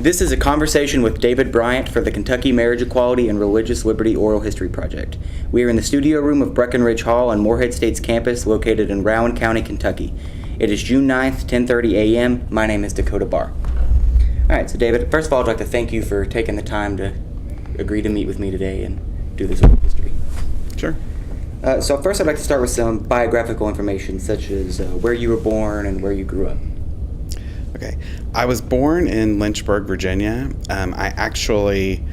This is a conversation with David Bryant for the Kentucky Marriage Equality and Religious Liberty Oral History Project. We are in the studio room of Breckenridge Hall on Morehead State's campus located in Rowan County, Kentucky. It is June 9th, 10:30 a.m. My name is Dakota Barr. All right, so David, first of all, I'd like to thank you for taking the time to agree to meet with me today and do this oral history. Sure. So first I'd like to start with some biographical information, such as where you were born and where you grew up. Okay. I was born in Lynchburg, Virginia. I actually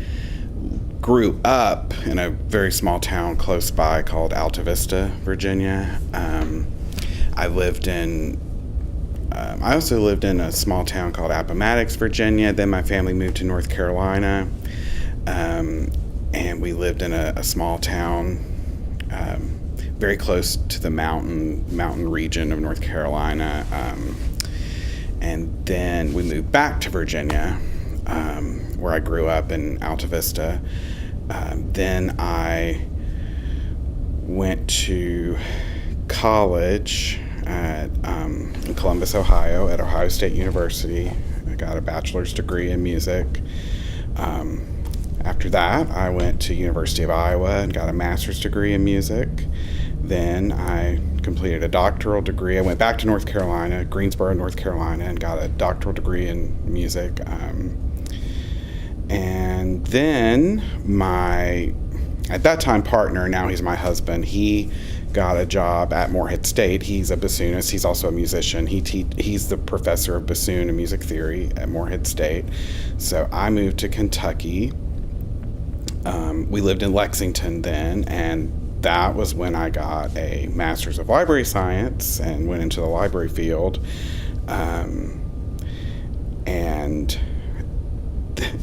grew up in a very small town close by called Alta Vista, Virginia. I also lived in a small town called Appomattox, Virginia. Then my family moved to North Carolina, and we lived in a small town very close to the mountain region of North Carolina. And then we moved back to Virginia, where I grew up in Alta Vista. Then I went to college in Columbus, Ohio, at Ohio State University. I got a bachelor's degree in music. After that, I went to University of Iowa and got a master's degree in music. Then I completed a doctoral degree. I went back to North Carolina, Greensboro, North Carolina, and got a doctoral degree in music. And then my, at that time, partner, now he's my husband, he got a job at Morehead State. He's a bassoonist. He's also a musician. He's the professor of bassoon and music theory at Morehead State. So I moved to Kentucky. We lived in Lexington then, and that was when I got a Master's of Library Science and went into the library field.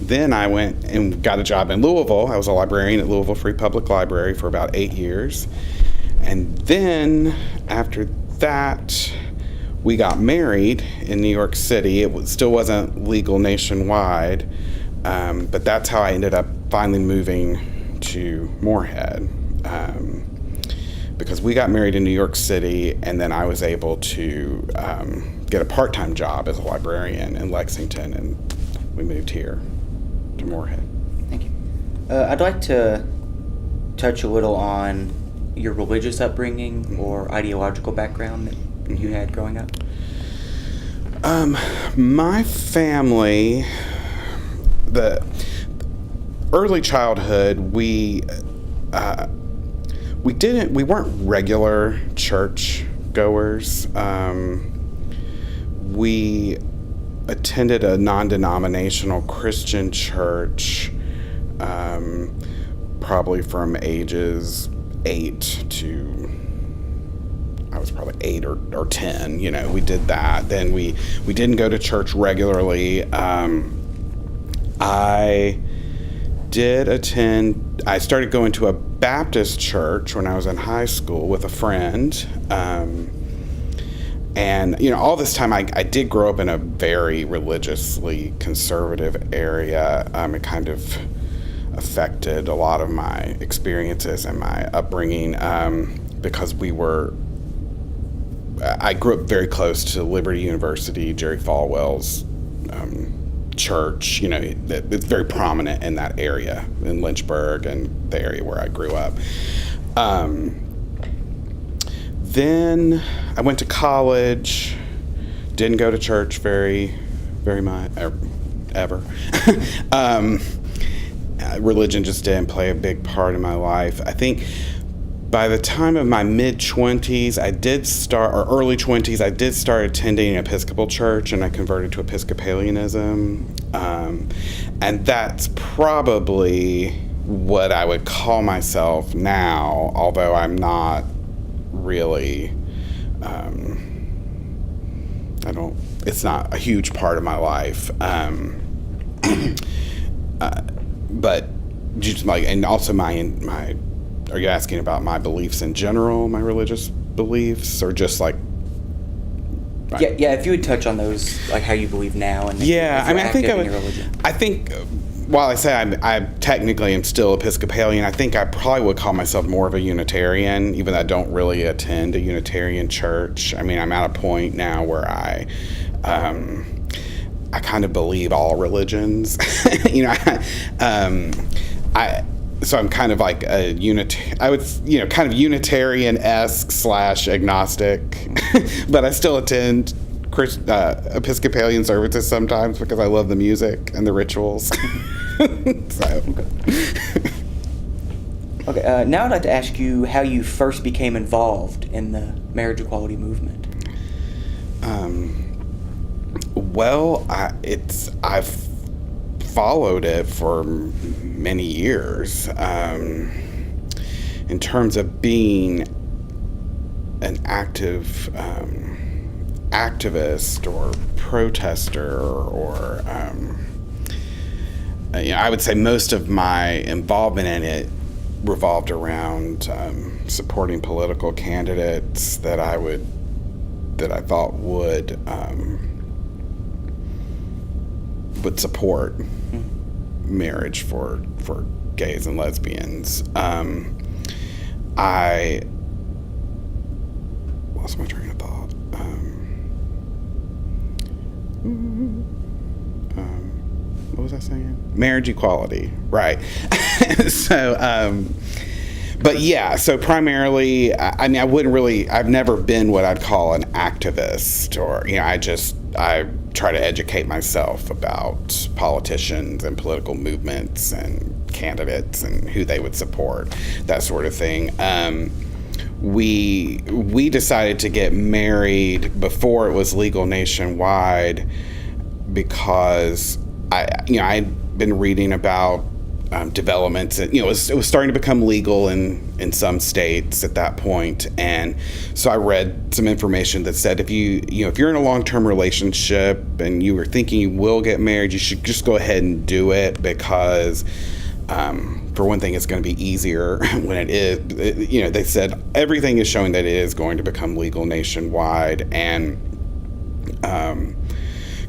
Then I went and got a job in Louisville. I was a librarian at Louisville Free Public Library for about 8 years. And then after that, we got married in New York City. Still wasn't legal nationwide, but that's how I ended up finally moving to Morehead. Because we got married in New York City, and then I was able to get a part-time job as a librarian in Lexington, and we moved here to Morehead. Thank you. I'd like to touch a little on your religious upbringing or ideological background that you had growing up. My family, the early childhood, we weren't regular church goers. We attended a non-denominational Christian church, probably from ages 8 to, I was probably 8 or 10, we did that. Then we didn't go to church regularly. I started going to a Baptist church when I was in high school with a friend. And, all this time I did grow up in a very religiously conservative area. It kind of affected a lot of my experiences and my upbringing because I grew up very close to Liberty University, Jerry Falwell's church. It's very prominent in that area, in Lynchburg and the area where I grew up. Then I went to college, didn't go to church very much, ever. Religion just didn't play a big part in my life. I think by the time of my mid-20s, early 20s, I did start attending an Episcopal church, and I converted to Episcopalianism. And that's probably what I would call myself now, although I'm not really, it's not a huge part of my life. But just and also my, are you asking about my beliefs in general, my religious beliefs, or just like? Yeah. If you would touch on those, like how you believe now, and I think while I say I technically am still Episcopalian, I think I probably would call myself more of a Unitarian, even though I don't really attend a Unitarian church. I'm at a point now where I I kind of believe all religions. So I'm kind of like a kind of Unitarian-esque / agnostic, but I still attend Episcopalian services sometimes because I love the music and the rituals. So. Okay, now I'd like to ask you how you first became involved in the marriage equality movement. Well, I've followed it for many years. In terms of being an active activist or protester, or I would say most of my involvement in it revolved around supporting political candidates that I thought would support marriage for gays and lesbians. I lost my train of thought. What was I saying? Marriage equality, right? But yeah, so primarily, I've never been what I'd call an activist, or, I try to educate myself about politicians and political movements and candidates and who they would support, that sort of thing. We decided to get married before it was legal nationwide because I'd been reading about developments, and it was starting to become legal in some states at that point, and so I read some information that said if you're in a long-term relationship and you were thinking you will get married, you should just go ahead and do it, because for one thing, it's going to be easier when it is. They said everything is showing that it is going to become legal nationwide, and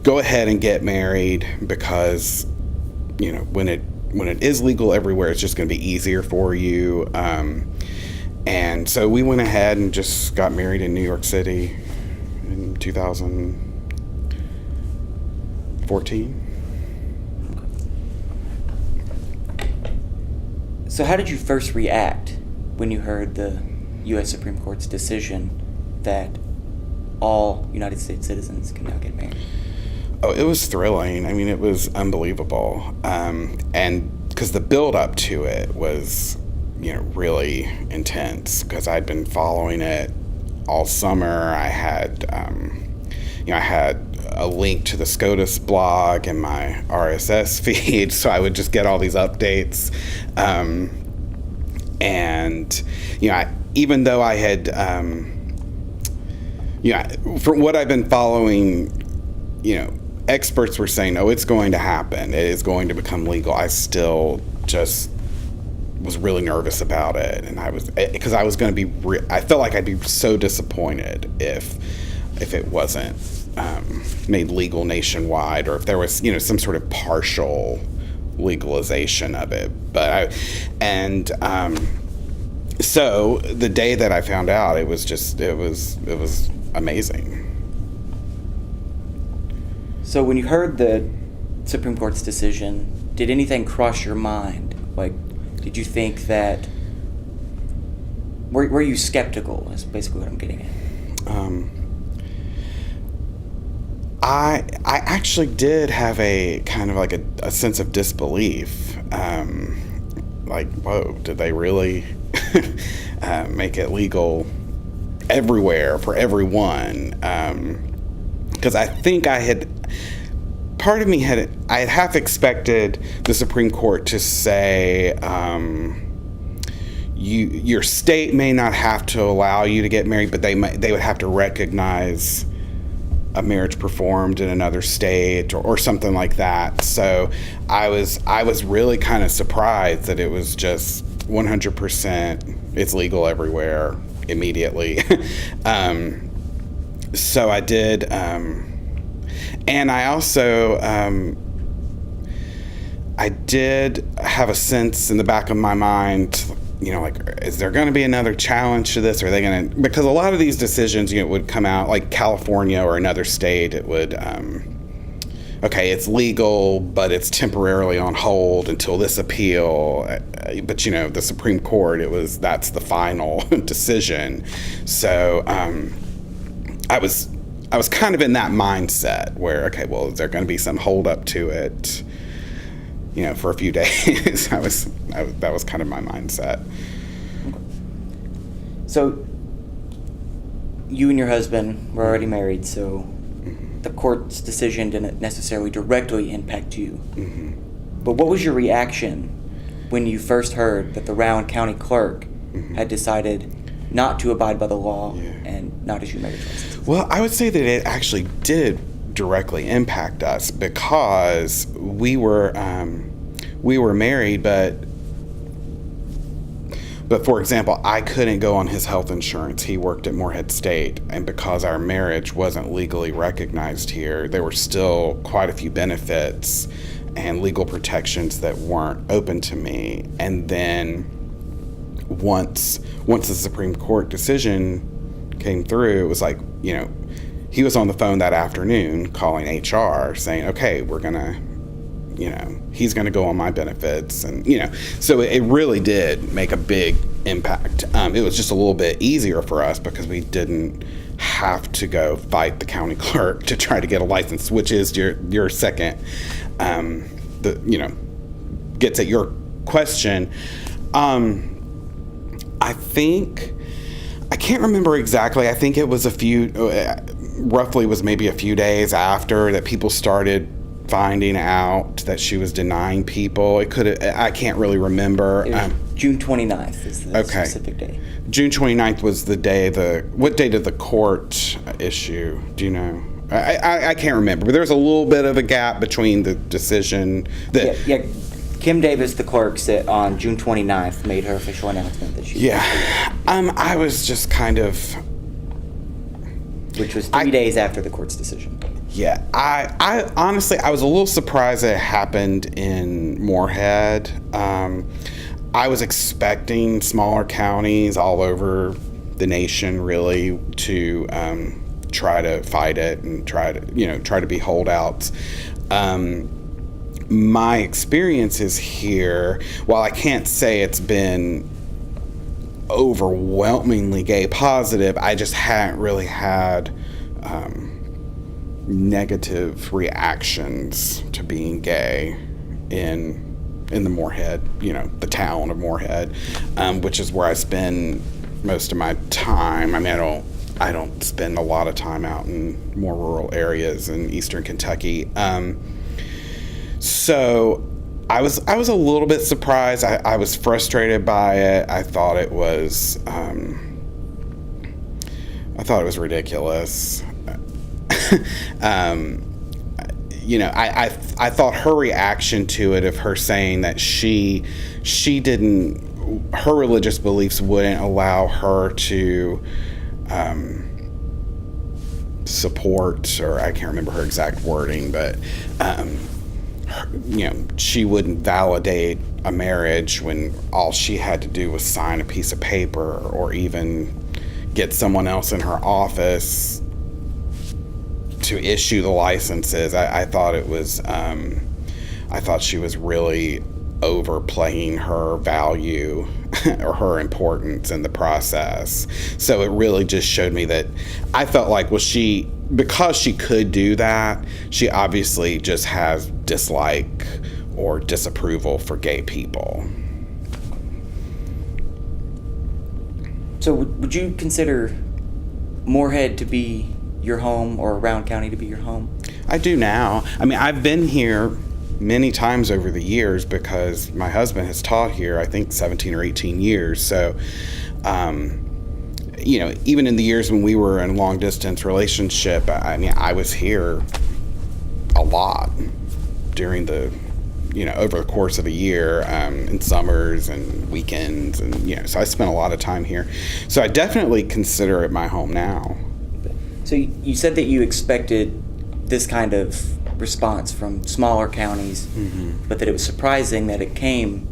go ahead and get married, because when it is legal everywhere, it's just going to be easier for you. And so we went ahead and just got married in New York City in 2014. So how did you first react when you heard the U.S. Supreme Court's decision that all United States citizens can now get married? Oh, it was thrilling. I mean, it was unbelievable. And because the build up to it was, really intense, because I'd been following it all summer. I had, I had a link to the SCOTUS blog in my RSS feed, so I would just get all these updates. And, even though I had, from what I've been following, experts were saying, oh, it's going to happen, it is going to become legal, I still just was really nervous about it. And because I was going to be, I felt like I'd be so disappointed if it wasn't made legal nationwide, or if there was, some sort of partial legalization of it. So the day that I found out, it was amazing. So when you heard the Supreme Court's decision, did anything cross your mind? Like, did you think that, were you skeptical, is basically what I'm getting at? I actually did have a kind of like a sense of disbelief. Like, whoa, did they really make it legal everywhere for everyone? Because I think part of me had half expected the Supreme Court to say, your state may not have to allow you to get married, but they would have to recognize a marriage performed in another state, or something like that. So I was really kind of surprised that it was just 100%, it's legal everywhere immediately. So I did, and I also, I did have a sense in the back of my mind, like, is there going to be another challenge to this? Are they going to, because a lot of these decisions, would come out, like California or another state, it would, okay, it's legal, but it's temporarily on hold until this appeal. But the Supreme Court, that's the final decision. So I was kind of in that mindset where, okay, well, is there going to be some hold up to it? For a few days. That was kind of my mindset. So you and your husband were already married, so the court's decision didn't necessarily directly impact you. Mm-hmm. But what was your reaction when you first heard that the Rowan County clerk had decided not to abide by the law and not issue marriage licenses? Well, I would say that it actually did directly impact us, because we were married, but for example, I couldn't go on his health insurance. He worked at Morehead State, and because our marriage wasn't legally recognized here, there were still quite a few benefits and legal protections that weren't open to me. And then once the Supreme Court decision came through, it was like, he was on the phone that afternoon calling HR saying, okay, we're gonna, he's gonna go on my benefits. And, so it really did make a big impact. It was just a little bit easier for us because we didn't have to go fight the county clerk to try to get a license, which is your second, gets at your question. I think, I can't remember exactly. I think it was roughly was maybe a few days after that people started finding out that she was denying people. I can't really remember. June 29th is the specific day. June 29th was the day. What day did the court issue? Do you know? I can't remember, but there's a little bit of a gap between the decision that. Yeah. Kim Davis, the clerk, said on June 29th, made her official announcement that she. Yeah, I was just kind of. Which was 3 days after the court's decision. Yeah, I honestly, I was a little surprised that it happened in Morehead. I was expecting smaller counties all over the nation, really, to try to fight it and try to be holdouts. My experiences here, while I can't say it's been overwhelmingly gay positive, I just hadn't really had negative reactions to being gay in the Morehead, the town of Morehead, which is where I spend most of my time. I mean, I don't spend a lot of time out in more rural areas in eastern Kentucky. So I was a little bit surprised. I was frustrated by it. I thought it was ridiculous. I thought her reaction to it, of her saying that her religious beliefs wouldn't allow her to support, or I can't remember her exact wording, but she wouldn't validate a marriage when all she had to do was sign a piece of paper or even get someone else in her office to issue the licenses. I thought it was, I thought she was really overplaying her value or her importance in the process. So it really just showed me that I felt like, well, because she could do that, she obviously just has dislike or disapproval for gay people. So would you consider Morehead to be your home, or Rowan County to be your home? I do now. I mean, I've been here many times over the years because my husband has taught here, I think 17 or 18 years. So, even in the years when we were in a long distance relationship, I mean, I was here a lot during over the course of a year, in summers and weekends, and so I spent a lot of time here. So I definitely consider it my home now. So you said that you expected this kind of response from smaller counties, but that it was surprising that it came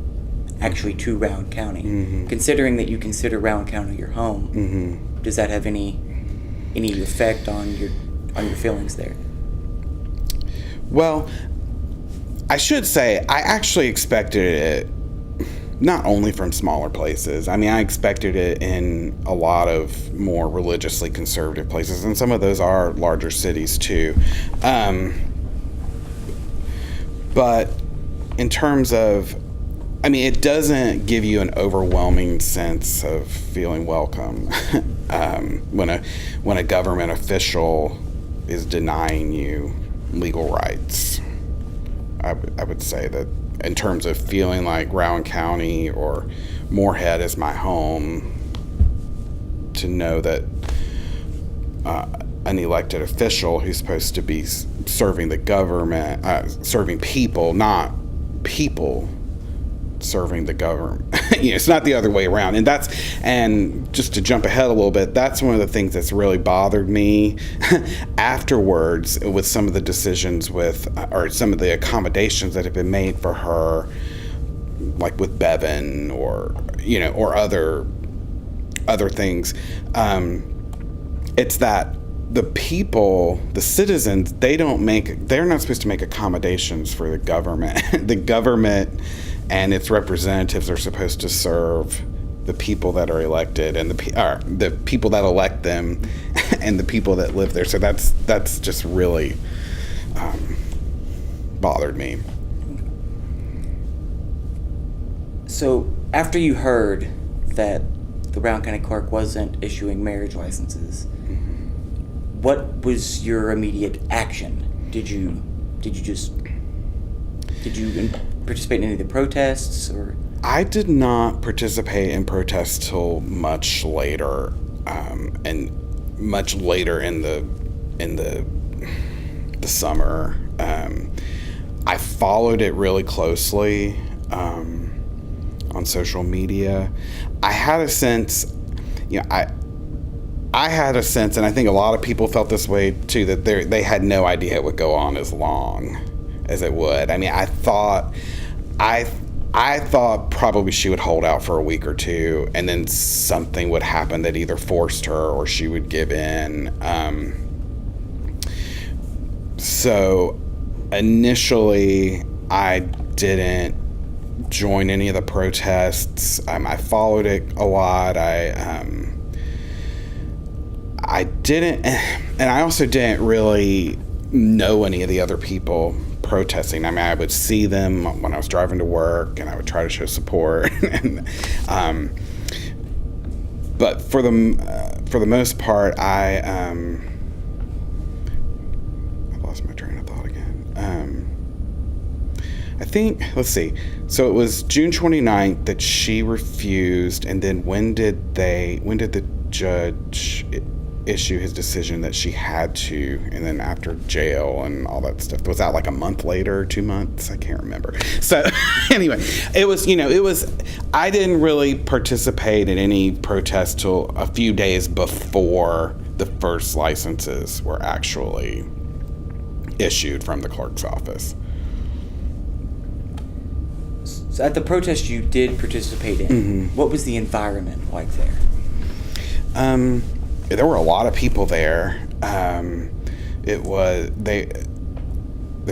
actually to Rowan County. Considering that you consider Rowan County your home, does that have any effect on your feelings there? Well, I should say I actually expected it not only from smaller places. I mean, I expected it in a lot of more religiously conservative places, and some of those are larger cities too. But in terms of, I mean, it doesn't give you an overwhelming sense of feeling welcome when a government official is denying you legal rights. I would say that in terms of feeling like Rowan County or Morehead is my home, to know that an elected official who's supposed to be serving the government, serving people, not people serving the government. It's not the other way around. And just to jump ahead a little bit, that's one of the things that's really bothered me afterwards with some of the decisions or some of the accommodations that have been made for her, like with Bevan or other things. It's that the people, the citizens, they're not supposed to make accommodations for the government. The government and its representatives are supposed to serve the people that are elected and the people that elect them and the people that live there. So that's just really bothered me. So after you heard that the Brown County Clerk wasn't issuing marriage licenses, what was your immediate action? Did you participate in any of the protests, or? I did not participate in protests till much later, and much later in the summer. I followed it really closely on social media. I had a sense, I had a sense, and I think a lot of people felt this way too, that they had no idea it would go on as long as it would. I mean, I thought probably she would hold out for a week or two, and then something would happen that either forced her or she would give in. So initially, I didn't join any of the protests. I followed it a lot. I didn't, and I also didn't really know any of the other people protesting. I mean, I would see them when I was driving to work, and I would try to show support. But for the most part, I lost my train of thought again. I think, let's see. So it was June 29th that she refused, and then when did the judge issue his decision that she had to, and then after jail and all that stuff? Was that like a month later, 2 months? I can't remember. So anyway, it was, I didn't really participate in any protest till a few days before the first licenses were actually issued from the clerk's office. So at the protest you did participate in, what was the environment like there? There were a lot of people there. There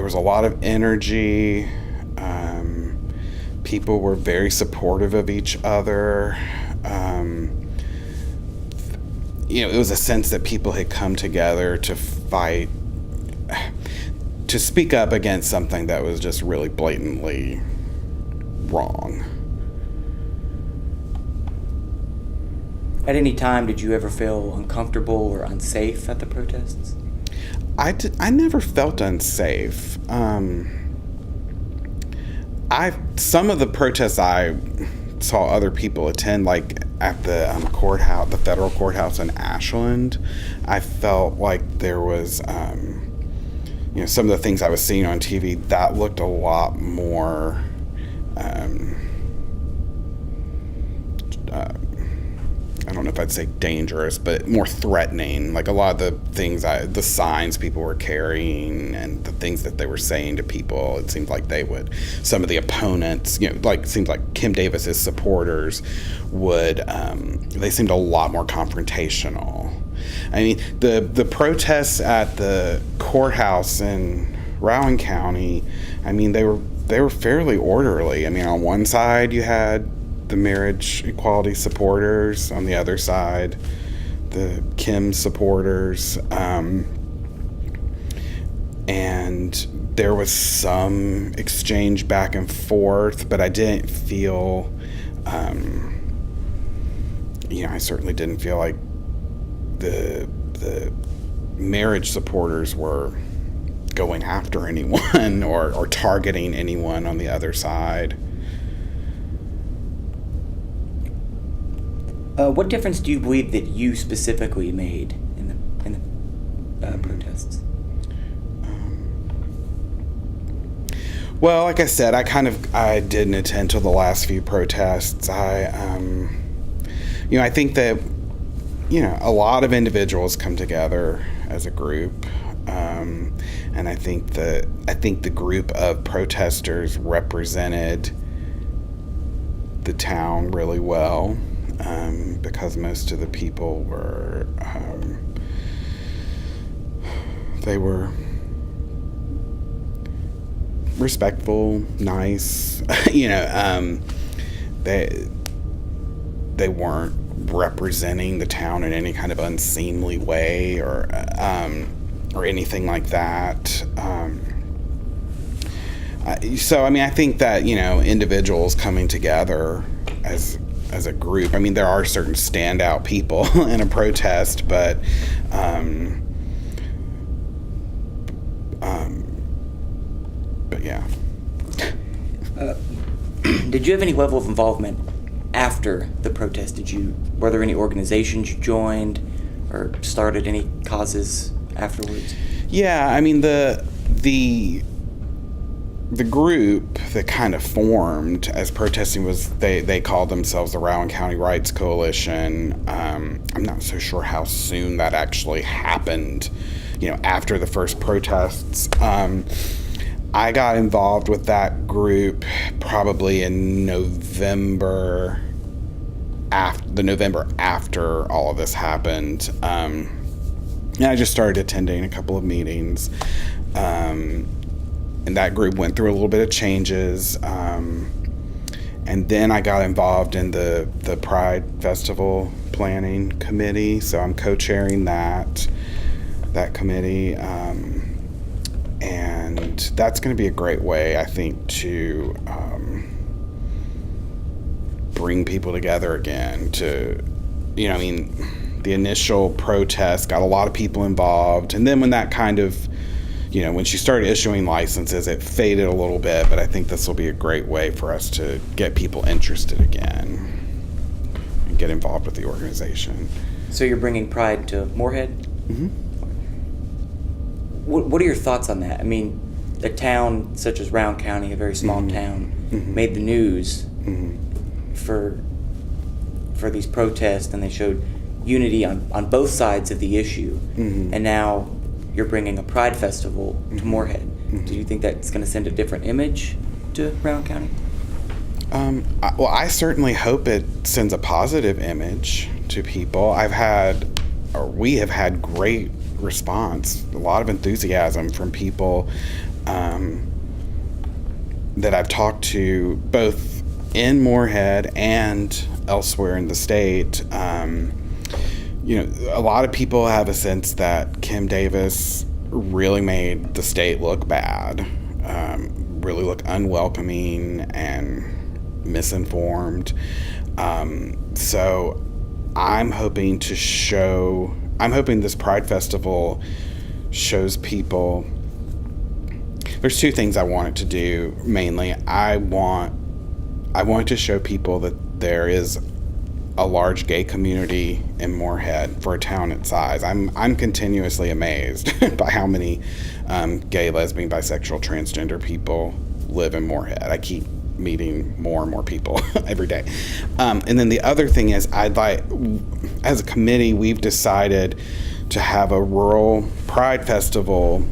was a lot of energy. People were very supportive of each other. It was a sense that people had come together to fight, to speak up against something that was just really blatantly wrong. At any time, did you ever feel uncomfortable or unsafe at the protests? I never felt unsafe. Some of the protests I saw other people attend, like at the courthouse, the federal courthouse in Ashland. I felt like there was, some of the things I was seeing on TV that looked a lot more. I don't know if I'd say dangerous, but more threatening. Like a lot of the things, the signs people were carrying and the things that they were saying to people, it seemed like some of the opponents, it seems like Kim Davis's supporters they seemed a lot more confrontational. I mean, the protests at the courthouse in Rowan County, I mean, they were fairly orderly. I mean, on one side you had the marriage equality supporters, on the other side the Kim supporters, and there was some exchange back and forth, but I didn't feel, I certainly didn't feel like the marriage supporters were going after anyone or targeting anyone on the other side. What difference do you believe that you specifically made in the protests? Well, like I said, I didn't attend to the last few protests. I think that, a lot of individuals come together as a group, and I think the group of protesters represented the town really well, because most of the people were, they were respectful, nice, they weren't representing the town in any kind of unseemly way or anything like that. I think that, individuals coming together as a group, there are certain standout people in a protest, but yeah. Did you have any level of involvement after the protest? Were there any organizations you joined or started any causes afterwards? Yeah, the group that kind of formed as protesting was, they called themselves the Rowan County Rights Coalition. I'm not so sure how soon that actually happened, after the first protests. I got involved with that group probably in November, after all of this happened. And I just started attending a couple of meetings. And that group went through a little bit of changes. And then I got involved in the Pride Festival Planning Committee. So I'm co-chairing that committee. And that's going to be a great way, I think, to bring people together again. The initial protest got a lot of people involved. And then when that kind of, when she started issuing licenses, it faded a little bit. But I think this will be a great way for us to get people interested again and get involved with the organization. So you're bringing Pride to Morehead? Mm-hmm. What are your thoughts on that? A town such as Rowan County, a very small town, made the news for these protests, and they showed unity on both sides of the issue. And now you're bringing a Pride Festival to Morehead. Do you think that's going to send a different image to Rowan County? I certainly hope it sends a positive image to people. We have had great response, a lot of enthusiasm from people that I've talked to, both in Morehead and elsewhere in the state. A lot of people have a sense that Kim Davis really made the state look bad, really look unwelcoming and misinformed. So I'm hoping this Pride Festival shows people. There's two things I want it to do mainly. I want to show people that there is a large gay community in Morehead for a town its size. I'm continuously amazed by how many gay, lesbian, bisexual, transgender people live in Morehead. I keep meeting more and more people every day. And then the other thing is, as a committee, we've decided to have a rural Pride Festival.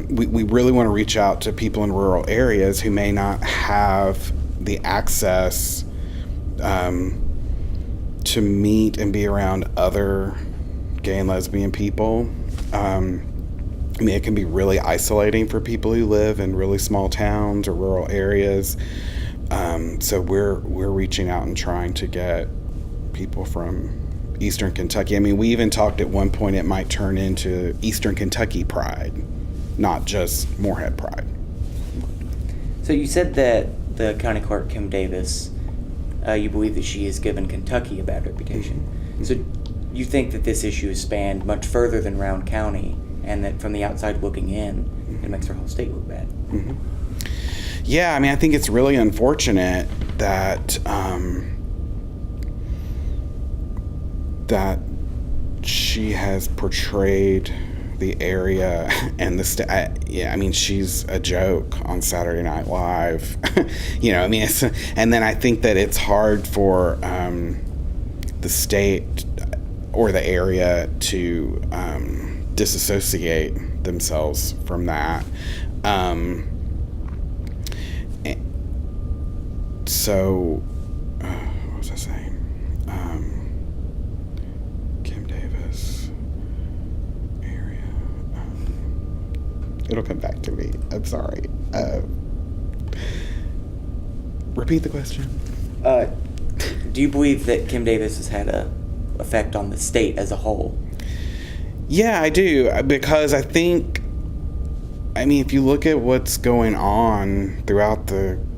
We really want to reach out to people in rural areas who may not have the access to meet and be around other gay and lesbian people. I mean, it can be really isolating for people who live in really small towns or rural areas. So we're reaching out and trying to get people from Eastern Kentucky. I mean, we even talked at one point it might turn into Eastern Kentucky Pride, not just Morehead Pride. So you said that the county clerk, Kim Davis, you believe that she has given Kentucky a bad reputation. Mm-hmm. So you think that this issue has spanned much further than Rowan County, and that from the outside looking in, mm-hmm. it makes our whole state look bad? Mm-hmm. Yeah, I mean, I think it's really unfortunate that that she has portrayed the area and the yeah, I mean, she's a joke on Saturday Night Live. You know, I mean, and then I think that it's hard for the state or the area to disassociate themselves from that. So, what was I saying? Kim Davis area. It'll come back to me. I'm sorry. Repeat the question. Do you believe that Kim Davis has had a effect on the state as a whole? Yeah, I do, because I think, I mean, if you look at what's going on throughout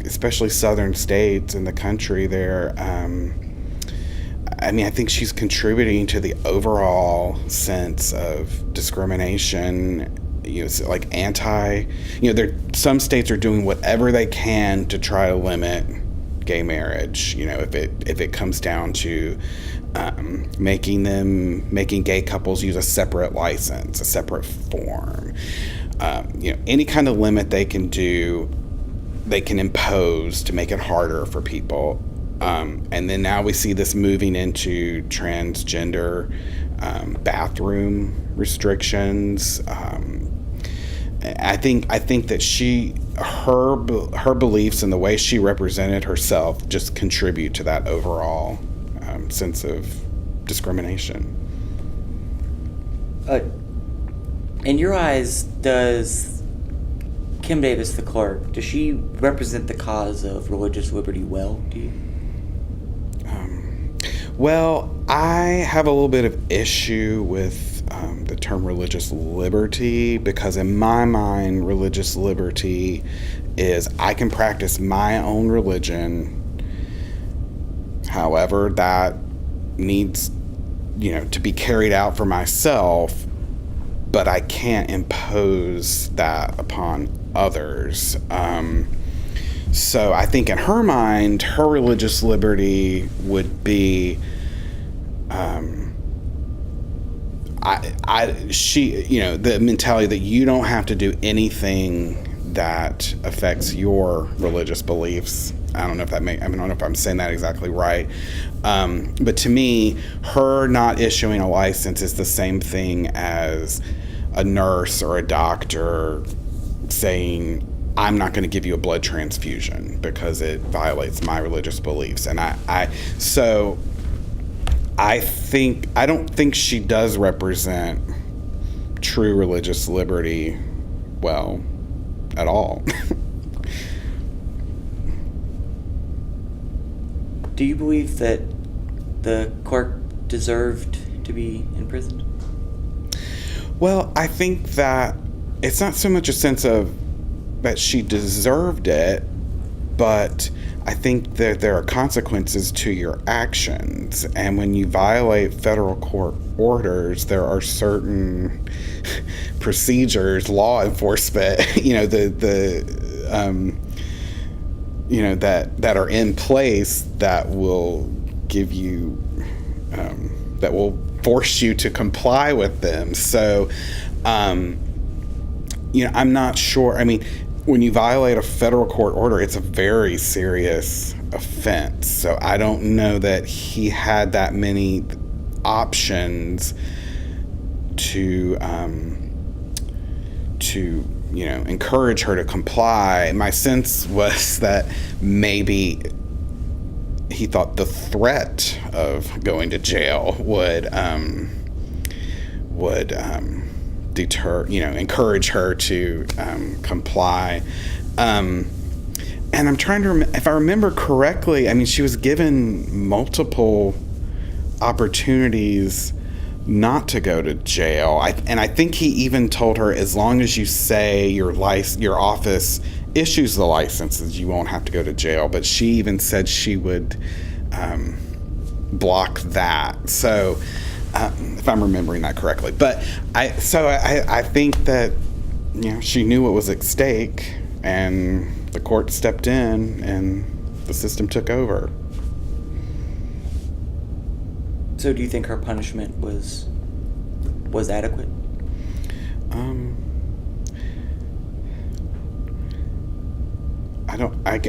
especially southern states in the country there, I mean, I think she's contributing to the overall sense of discrimination, you know, like some states are doing whatever they can to try to limit gay marriage, you know, if it comes down to making gay couples use a separate license, a separate form. You know, any kind of limit they can do, they can impose to make it harder for people. And then now we see this moving into transgender bathroom restrictions. I think that her beliefs and the way she represented herself just contribute to that overall sense of discrimination. In your eyes, does Kim Davis, the clerk, does she represent the cause of religious liberty well, do you? Well, I have a little bit of issue with the term religious liberty, because in my mind, religious liberty is I can practice my own religion, however that needs, you know, to be carried out for myself, but I can't impose that upon others. So I think in her mind, her religious liberty would be, you know, the mentality that you don't have to do anything that affects your religious beliefs. I don't know if I'm saying that exactly right. But to me, her not issuing a license is the same thing as a nurse or a doctor saying, I'm not going to give you a blood transfusion because it violates my religious beliefs. And I don't think she does represent true religious liberty well at all. Do you believe that the clerk deserved to be imprisoned? Well, I think that it's not so much a sense of that she deserved it, but I think that there are consequences to your actions. And when you violate federal court orders, there are certain procedures, law enforcement, you know, that are in place that will give you, that will force you to comply with them. So, you know, I'm not sure. I mean, when you violate a federal court order, it's a very serious offense. So I don't know that he had that many options to you know, encourage her to comply. My sense was that maybe he thought the threat of going to jail would encourage her to comply. And I'm trying to if I remember correctly, I mean, she was given multiple opportunities not to go to jail. I think he even told her, as long as you say your office issues the licenses, you won't have to go to jail. But she even said she would block that. So if I'm remembering that correctly. But I think that, she knew what was at stake, and the court stepped in and the system took over. So do you think her punishment was adequate? I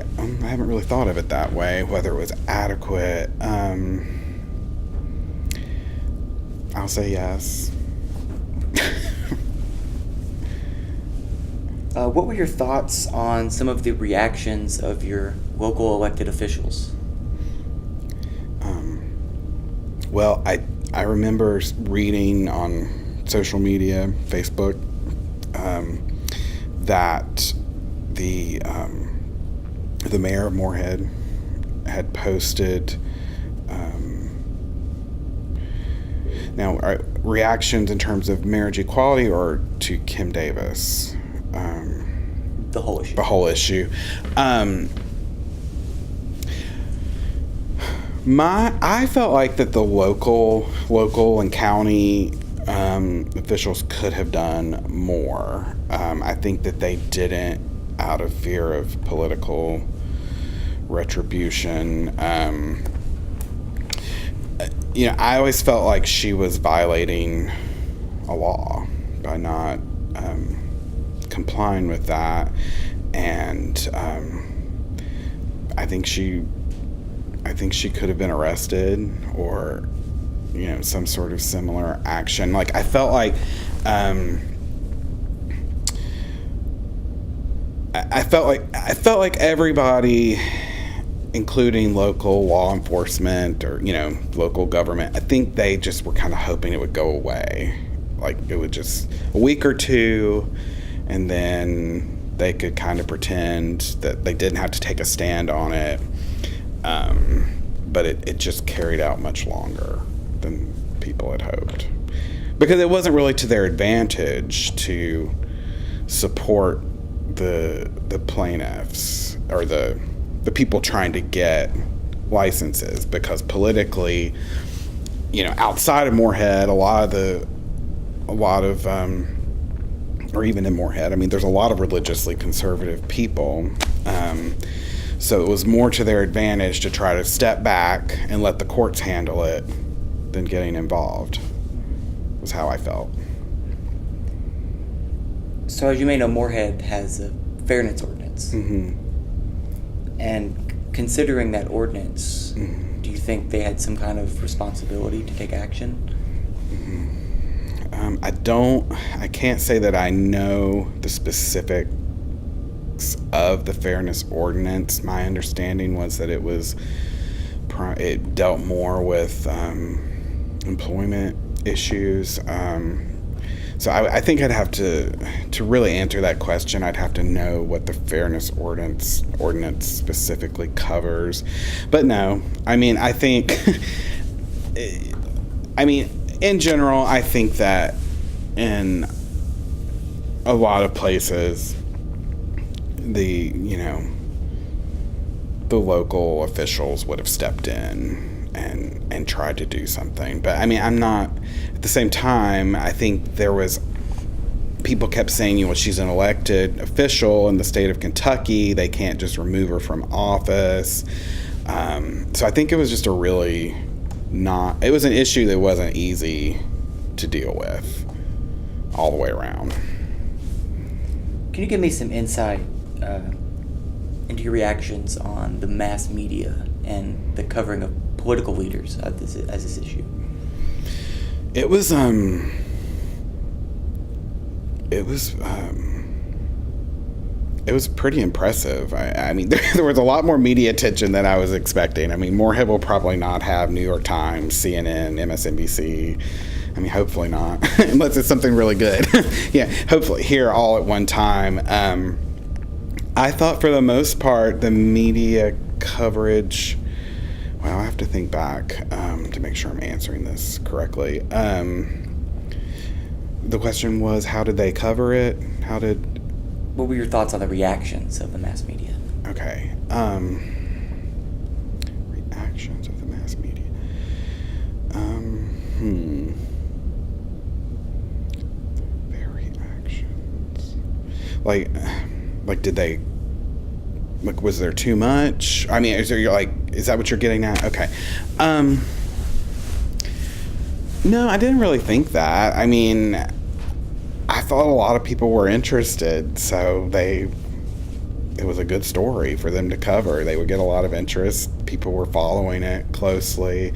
haven't really thought of it that way, whether it was adequate. I'll say yes. What were your thoughts on some of the reactions of your local elected officials? Well, I remember reading on social media, Facebook, that the mayor of Morehead had posted reactions in terms of marriage equality or to Kim Davis. The whole issue. The whole issue. I felt like that the local and county officials could have done more. I think that they didn't, out of fear of political retribution. I always felt like she was violating a law by not complying with that, and I think she could have been arrested or some sort of similar action. Like, I felt like I felt like everybody, including local law enforcement or local government, I think they just were kind of hoping it would go away, like it would just a week or two, and then they could kind of pretend that they didn't have to take a stand on it. But it just carried out much longer than people had hoped, because it wasn't really to their advantage to support the plaintiffs or the people trying to get licenses, because politically, outside of Morehead, or even in Morehead, I mean, there's a lot of religiously conservative people. So it was more to their advantage to try to step back and let the courts handle it than getting involved, was how I felt. So as you may know, Morehead has a fairness ordinance. Mm-hmm. And considering that ordinance, Mm-hmm. do you think they had some kind of responsibility to take action? I can't say that I know the specifics of the fairness ordinance. My understanding was that it dealt more with employment issues. So I think I'd have to really answer that question, I'd have to know what the fairness ordinance specifically covers. But no, I mean, I think, in general, I think that in a lot of places, the local officials would have stepped in and tried to do something. But I'm not, at the same time, I think people kept saying, she's an elected official in the state of Kentucky, they can't just remove her from office. So I think it was just it was an issue that wasn't easy to deal with all the way around. Can you give me some insight into your reactions on the mass media and the covering of political leaders as this issue? It was pretty impressive. I mean, there was a lot more media attention than I was expecting. I mean, Morehead will probably not have New York Times, CNN, MSNBC, I mean, hopefully not, unless it's something really good. Yeah, hopefully here all at one time. I thought for the most part, the media coverage, well, I have to think back to make sure I'm answering this correctly. The question was, how did they cover it? What were your thoughts on the reactions of the mass media? Okay. Reactions of the mass media. Their reactions. Like, did they, like, was there too much? I mean, is that what you're getting at? Okay. No, I didn't really think that. I mean, I thought a lot of people were interested, so it was a good story for them to cover. They would get a lot of interest. People were following it closely.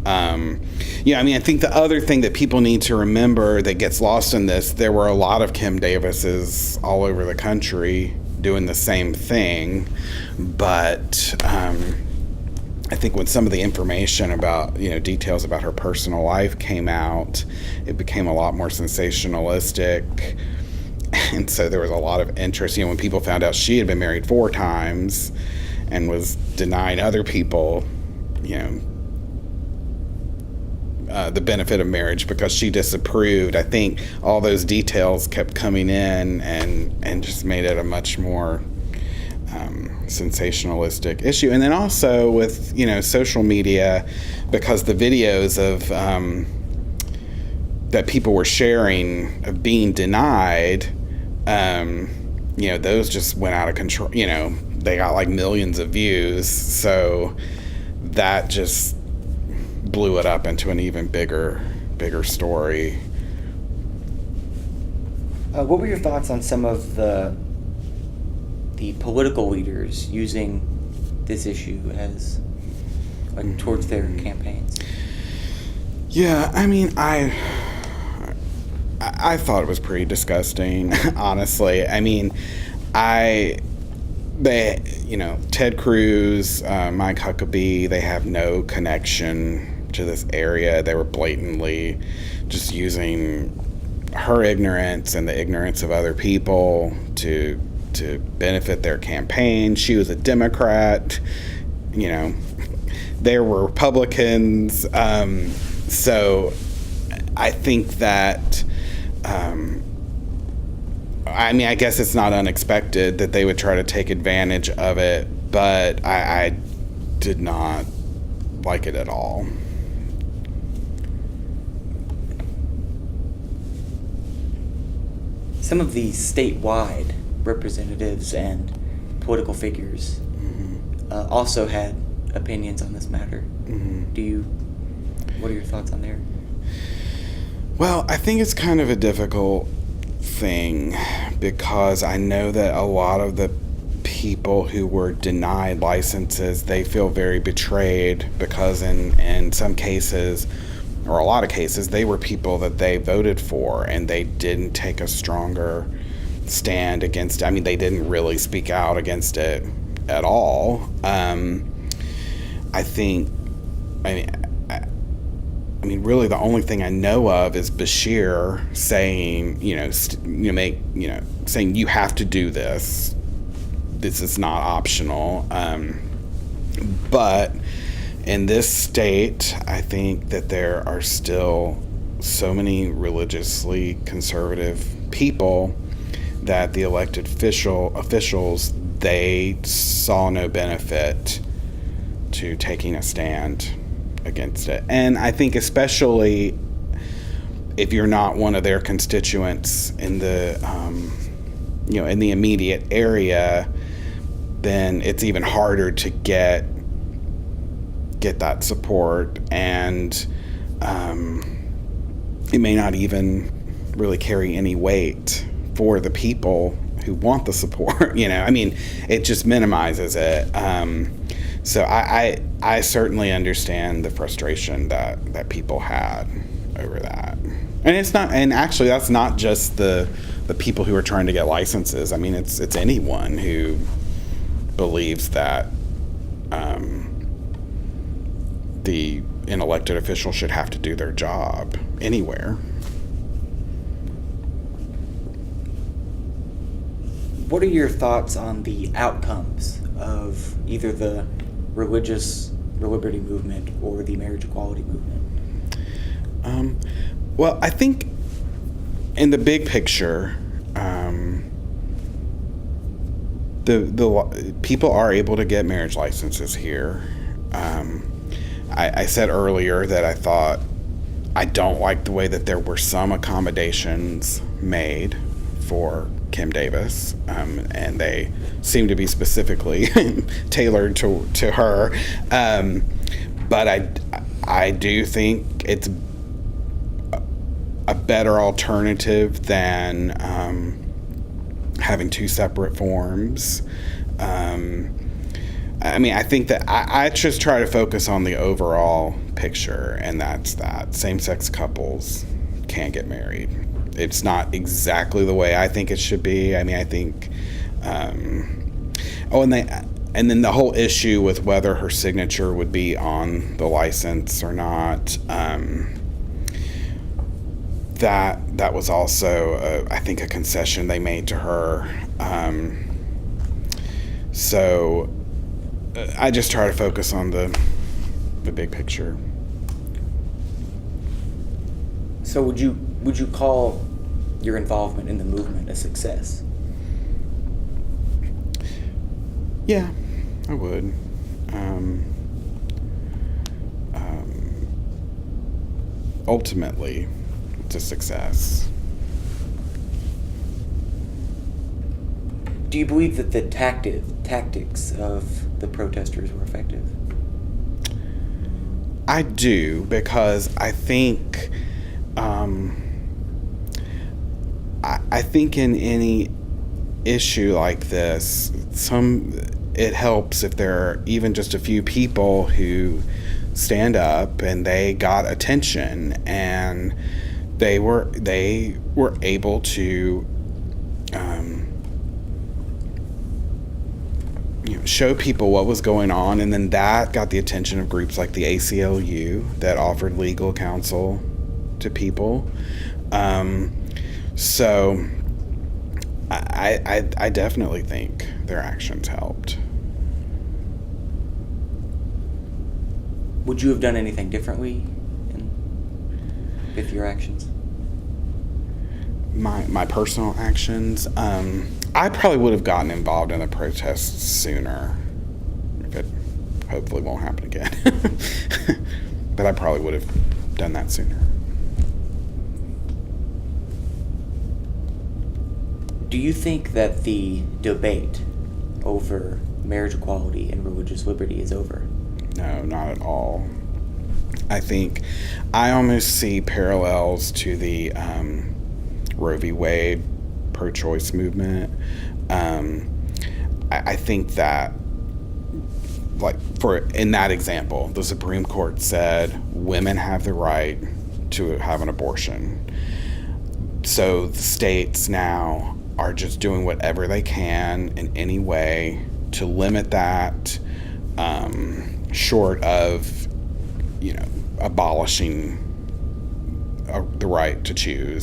I mean, I think the other thing that people need to remember that gets lost in this, there were a lot of Kim Davises all over the country doing the same thing, but I think when some of the information about, details about her personal life came out, it became a lot more sensationalistic. And so there was a lot of interest. When people found out she had been married 4 times and was denying other people, the benefit of marriage because she disapproved, I think all those details kept coming in and just made it a much more sensationalistic issue. And then also with, social media, because the videos of that people were sharing of being denied, those just went out of control. They got like millions of views, so that just blew it up into an even bigger story. What were your thoughts on some of the political leaders using this issue as towards their campaigns? Yeah, I mean, I thought it was pretty disgusting, honestly. I mean, Ted Cruz, Mike Huckabee, they have no connection to this area. They were blatantly just using her ignorance and the ignorance of other people to benefit their campaign. She was a Democrat, there were Republicans. So I think that, I guess it's not unexpected that they would try to take advantage of it, but I did not like it at all. Some of the statewide representatives and political figures also had opinions on this matter. What are your thoughts on there? Well, I think it's kind of a difficult thing because I know that a lot of the people who were denied licenses, they feel very betrayed because in some cases, or a lot of cases, they were people that they voted for and they didn't take a stronger stand against it. I mean, they didn't really speak out against it at all. Really the only thing I know of is Bashir saying, saying you have to do this. This is not optional. But in this state, I think that there are still so many religiously conservative people that the elected officials, they saw no benefit to taking a stand against it. And I think especially if you're not one of their constituents in the in the immediate area, then it's even harder to get that support, and it may not even really carry any weight for the people who want the support. It just minimizes it. So I certainly understand the frustration that people had over that. And it's not, and actually that's not just the people who are trying to get licenses. I mean, it's anyone who believes that the an elected official should have to do their job anywhere. What are your thoughts on the outcomes of either the religious liberty movement or the marriage equality movement? Well, I think in the big picture, the people are able to get marriage licenses here. I said earlier that I don't like the way that there were some accommodations made for Kim Davis, and they seem to be specifically tailored to her. But I do think it's a better alternative than having two separate forms. I think that I just try to focus on the overall picture, and that's that same-sex couples can get married. It's not exactly the way I think it should be. I think, and then the whole issue with whether her signature would be on the license or not. That was also, I think, a concession they made to her. So I just try to focus on the big picture. So would you call your involvement in the movement a success? Yeah, I would. Ultimately, it's a success. Do you believe that the tactics of the protesters were effective? I do, because I think I think in any issue like this, it helps if there are even just a few people who stand up and they got attention, and they were able to show people what was going on, and then that got the attention of groups like the ACLU that offered legal counsel to people. So I definitely think their actions helped. Would you have done anything differently with your actions? My personal actions, I probably would have gotten involved in the protests sooner. It hopefully won't happen again. But I probably would have done that sooner. Do you think that the debate over marriage equality and religious liberty is over? No, not at all. I think I almost see parallels to the Roe v. Wade pro-choice movement. I think that, in that example, the Supreme Court said women have the right to have an abortion. So the states now are just doing whatever they can in any way to limit that, short of, abolishing the right to choose.